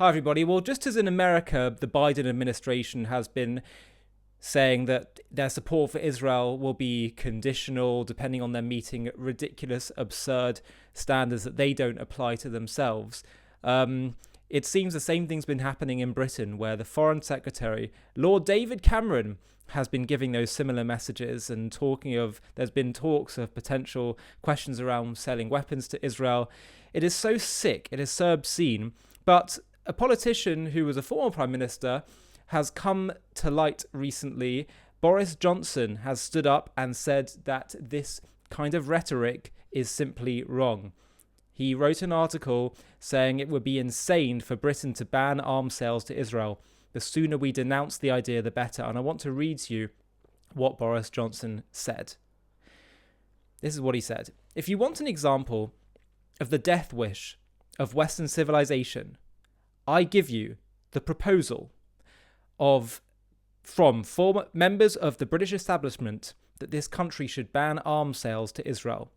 Hi, everybody. Well, just as in America, the Biden administration has been saying that their support for Israel will be conditional, depending on them meeting ridiculous, absurd standards that they don't apply to themselves. It seems the same thing's been happening in Britain, where the Foreign Secretary, Lord David Cameron, has been giving those similar messages and there's been talks of potential questions around selling weapons to Israel. It is so sick, it is so obscene, but a politician who was a former prime minister has come to light recently. Boris Johnson has stood up and said that this kind of rhetoric is simply wrong. He wrote an article saying it would be insane for Britain to ban arms sales to Israel. The sooner we denounce the idea, the better. And I want to read to you what Boris Johnson said. This is what he said. If you want an example of the death wish of Western civilization, I give you the proposal from former members of the British establishment that this country should ban arms sales to Israel.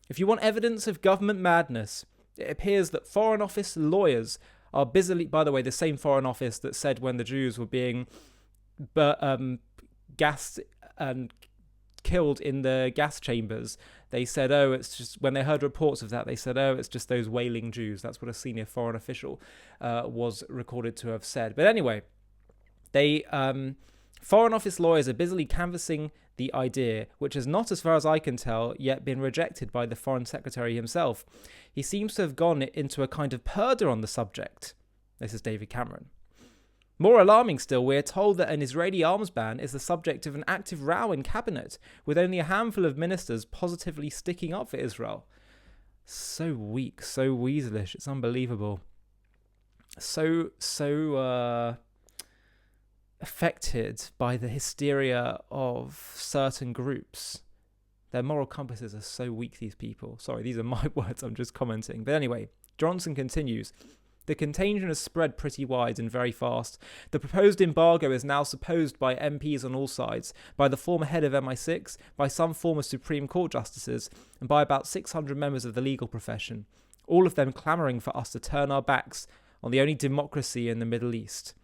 If you want evidence of government madness, it appears that Foreign Office lawyers are busily, by the way, the same Foreign Office that said when the Jews were being gassed and killed in the gas chambers, they said, oh, it's just, when they heard reports of that, they said, oh, it's just those wailing Jews. That's what a senior foreign official was recorded to have said. But anyway, Foreign Office lawyers are busily canvassing the idea, which has not, as far as I can tell, yet been rejected by the Foreign Secretary himself. He seems to have gone into a kind of purdah on the subject. This is David Cameron. More alarming still, we are told that an Israeli arms ban is the subject of an active row in cabinet, with only a handful of ministers positively sticking up for Israel. So weak, so weaselish, it's unbelievable. So affected by the hysteria of certain groups. Their moral compasses are so weak, these people. Sorry, these are my words, I'm just commenting. But anyway, Johnson continues. The contagion has spread pretty wide and very fast. The proposed embargo is now supposed by MPs on all sides, by the former head of MI6, by some former Supreme Court justices, and by about 600 members of the legal profession, all of them clamouring for us to turn our backs on the only democracy in the Middle East.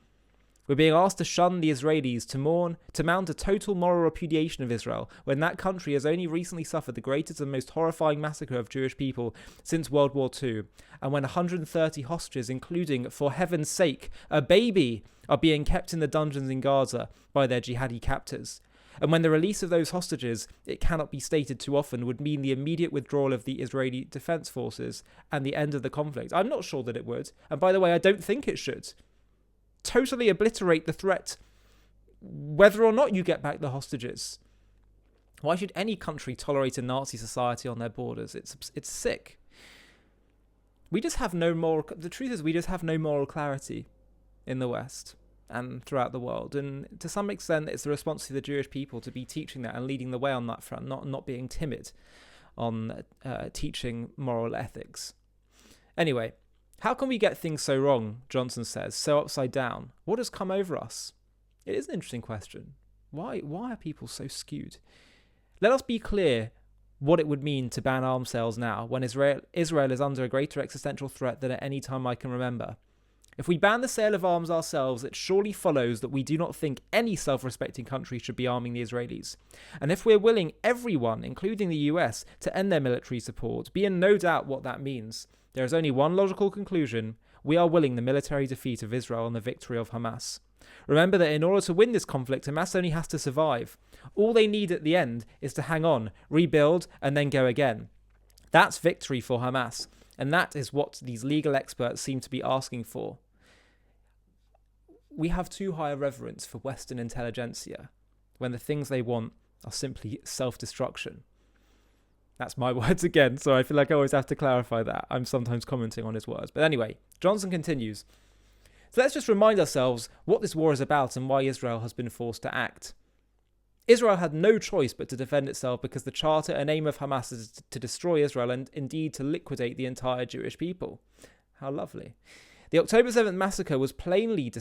We're being asked to shun the Israelis, to mount a total moral repudiation of Israel, when that country has only recently suffered the greatest and most horrifying massacre of Jewish people since World War II, and when 130 hostages, including, for heaven's sake, a baby, are being kept in the dungeons in Gaza by their jihadi captors. And when the release of those hostages, it cannot be stated too often, would mean the immediate withdrawal of the Israeli Defense Forces and the end of the conflict. I'm not sure that it would. And by the way, I don't think it should. Totally obliterate the threat, whether or not you get back the hostages. Why should any country tolerate a Nazi society on their borders? It's sick. We just have no moral. The truth is, we just have no moral clarity in the West and throughout the world. And to some extent, it's the responsibility of the Jewish people to be teaching that and leading the way on that front, not being timid on teaching moral ethics. Anyway. How can we get things so wrong, Johnson says, so upside down? What has come over us? It is an interesting question. Why are people so skewed? Let us be clear what it would mean to ban arms sales now, when Israel is under a greater existential threat than at any time I can remember. If we ban the sale of arms ourselves, it surely follows that we do not think any self-respecting country should be arming the Israelis. And if we're willing everyone, including the US, to end their military support, be in no doubt what that means. There is only one logical conclusion. We are willing the military defeat of Israel and the victory of Hamas. Remember that in order to win this conflict, Hamas only has to survive. All they need at the end is to hang on, rebuild, and then go again. That's victory for Hamas. And that is what these legal experts seem to be asking for. We have too high a reverence for Western intelligentsia when the things they want are simply self-destruction. That's my words again, so I feel like I always have to clarify that. I'm sometimes commenting on his words. But anyway, Johnson continues. So let's just remind ourselves what this war is about and why Israel has been forced to act. Israel had no choice but to defend itself because the charter and aim of Hamas is to destroy Israel and indeed to liquidate the entire Jewish people. How lovely. The October 7th massacre was plainly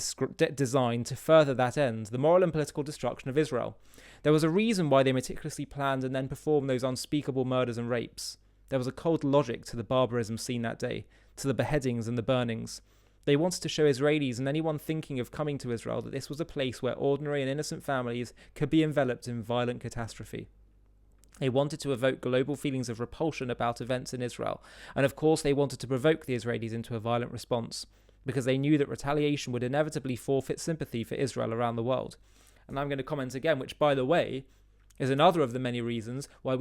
designed to further that end, the moral and political destruction of Israel. There was a reason why they meticulously planned and then performed those unspeakable murders and rapes. There was a cold logic to the barbarism seen that day, to the beheadings and the burnings. They wanted to show Israelis and anyone thinking of coming to Israel that this was a place where ordinary and innocent families could be enveloped in violent catastrophe. They wanted to evoke global feelings of repulsion about events in Israel. And of course, they wanted to provoke the Israelis into a violent response, because they knew that retaliation would inevitably forfeit sympathy for Israel around the world. And I'm going to comment again, which, by the way, is another of the many reasons why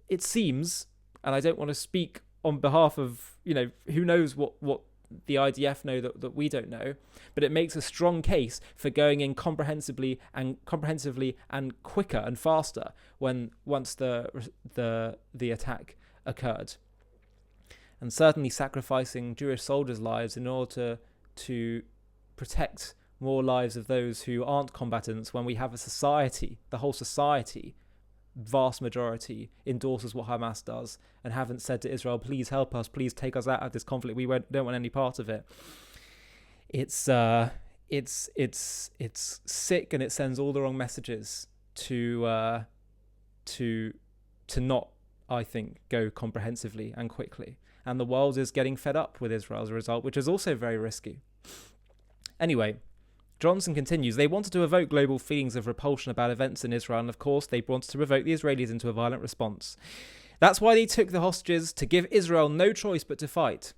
it seems, and I don't want to speak on behalf of, who knows what the IDF know that we don't know, but it makes a strong case for going in comprehensively and quicker and faster once the attack occurred, and certainly sacrificing Jewish soldiers' lives in order to protect more lives of those who aren't combatants, when we have a society, the whole society, vast majority, endorses what Hamas does and haven't said to Israel, please help us, please take us out of this conflict, we don't want any part of it. It's sick, and it sends all the wrong messages to not, I think, go comprehensively and quickly. And the world is getting fed up with Israel as a result, which is also very risky. Anyway, Johnson continues, they wanted to evoke global feelings of repulsion about events in Israel, and of course they wanted to provoke the Israelis into a violent response. That's why they took the hostages, to give Israel no choice but to fight.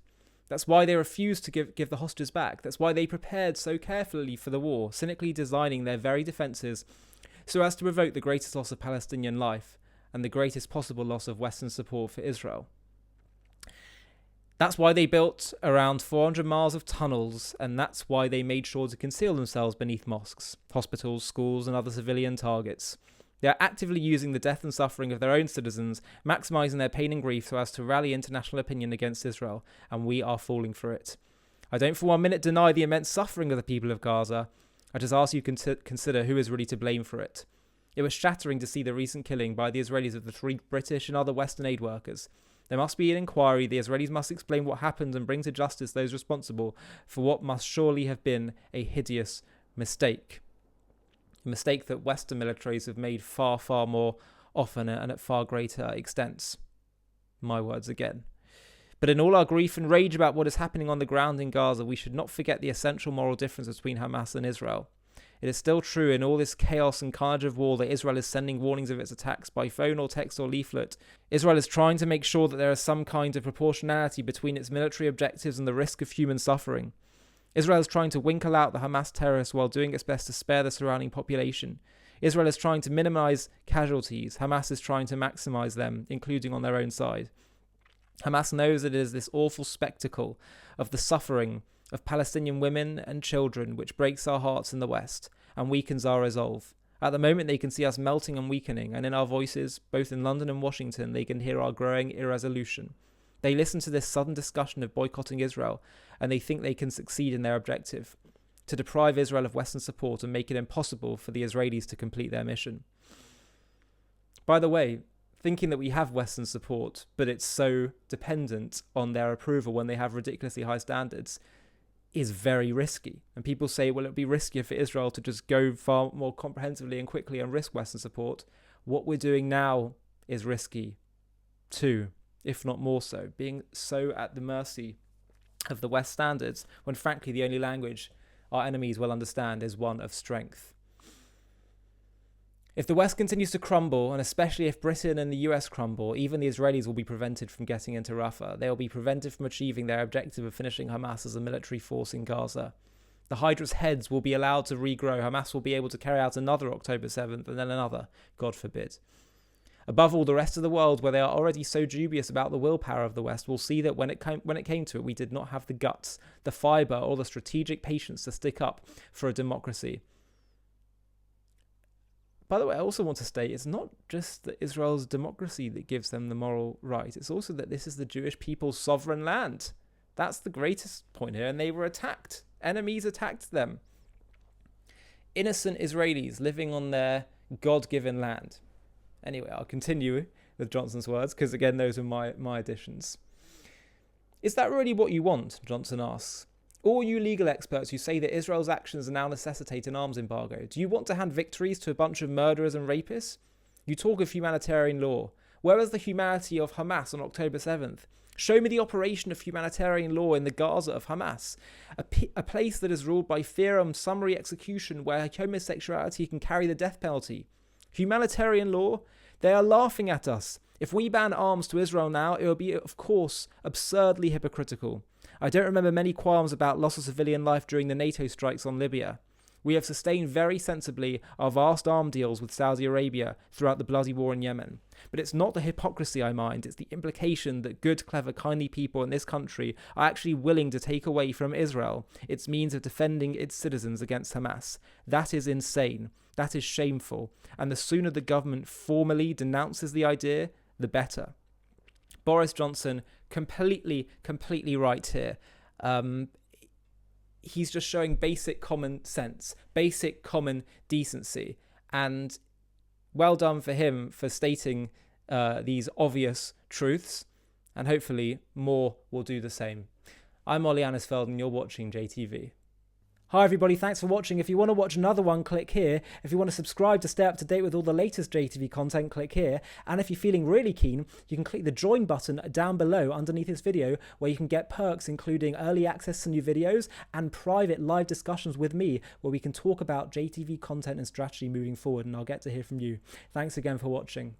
That's why they refused to give the hostages back. That's why they prepared so carefully for the war, cynically designing their very defences so as to provoke the greatest loss of Palestinian life and the greatest possible loss of Western support for Israel. That's why they built around 400 miles of tunnels, and that's why they made sure to conceal themselves beneath mosques, hospitals, schools, and other civilian targets. They are actively using the death and suffering of their own citizens, maximising their pain and grief so as to rally international opinion against Israel, and we are falling for it. I don't for 1 minute deny the immense suffering of the people of Gaza. I just ask you to consider who is really to blame for it. It was shattering to see the recent killing by the Israelis of the 3 British and other Western aid workers. There must be an inquiry. The Israelis must explain what happened and bring to justice those responsible for what must surely have been a hideous mistake. A mistake that Western militaries have made far, far more often and at far greater extents. My words again. But in all our grief and rage about what is happening on the ground in Gaza, we should not forget the essential moral difference between Hamas and Israel. It is still true in all this chaos and carnage of war that Israel is sending warnings of its attacks by phone or text or leaflet. Israel is trying to make sure that there is some kind of proportionality between its military objectives and the risk of human suffering. Israel is trying to winkle out the Hamas terrorists while doing its best to spare the surrounding population. Israel is trying to minimize casualties. Hamas is trying to maximize them, including on their own side. Hamas knows it is this awful spectacle of the suffering of Palestinian women and children which breaks our hearts in the West and weakens our resolve. At the moment they can see us melting and weakening, and in our voices, both in London and Washington, they can hear our growing irresolution. They listen to this sudden discussion of boycotting Israel, and they think they can succeed in their objective, to deprive Israel of Western support and make it impossible for the Israelis to complete their mission. By the way, thinking that we have Western support, but it's so dependent on their approval when they have ridiculously high standards, is very risky. And people say, well, it would be riskier for Israel to just go far more comprehensively and quickly and risk Western support. What we're doing now is risky too, if not more so, being so at the mercy of the West standards, when frankly the only language our enemies will understand is one of strength. If the West continues to crumble, and especially if Britain and the US crumble, even the Israelis will be prevented from getting into Rafah. They will be prevented from achieving their objective of finishing Hamas as a military force in Gaza. The Hydra's heads will be allowed to regrow. Hamas will be able to carry out another October 7th and then another, God forbid. Above all, the rest of the world, where they are already so dubious about the willpower of the West, will see that when it came to it, we did not have the guts, the fibre, or the strategic patience to stick up for a democracy. By the way, I also want to state, it's not just that Israel's democracy that gives them the moral right. It's also that this is the Jewish people's sovereign land. That's the greatest point here. And they were attacked. Enemies attacked them. Innocent Israelis living on their God-given land. Anyway, I'll continue with Johnson's words, because again, those are my additions. Is that really what you want? Johnson asks. All you legal experts who say that Israel's actions now necessitate an arms embargo, do you want to hand victories to a bunch of murderers and rapists? You talk of humanitarian law. Where is the humanity of Hamas on October 7th? Show me the operation of humanitarian law in the Gaza of Hamas, a place that is ruled by fear and summary execution where homosexuality can carry the death penalty. Humanitarian law? They are laughing at us. If we ban arms to Israel now, it will be, of course, absurdly hypocritical. I don't remember many qualms about loss of civilian life during the NATO strikes on Libya. We have sustained very sensibly our vast arm deals with Saudi Arabia throughout the bloody war in Yemen. But it's not the hypocrisy I mind, it's the implication that good, clever, kindly people in this country are actually willing to take away from Israel its means of defending its citizens against Hamas. That is insane. That is shameful. And the sooner the government formally denounces the idea, the better. Boris Johnson, completely right here. He's just showing basic common sense, basic common decency. And well done for him for stating these obvious truths. And hopefully more will do the same. I'm Ollie Annisfeld and you're watching JTV. Hi everybody, thanks for watching. If you want to watch another one, click here. If you want to subscribe to stay up to date with all the latest JTV content, click here. And if you're feeling really keen, you can click the join button down below underneath this video where you can get perks including early access to new videos and private live discussions with me where we can talk about JTV content and strategy moving forward, and I'll get to hear from you. Thanks again for watching.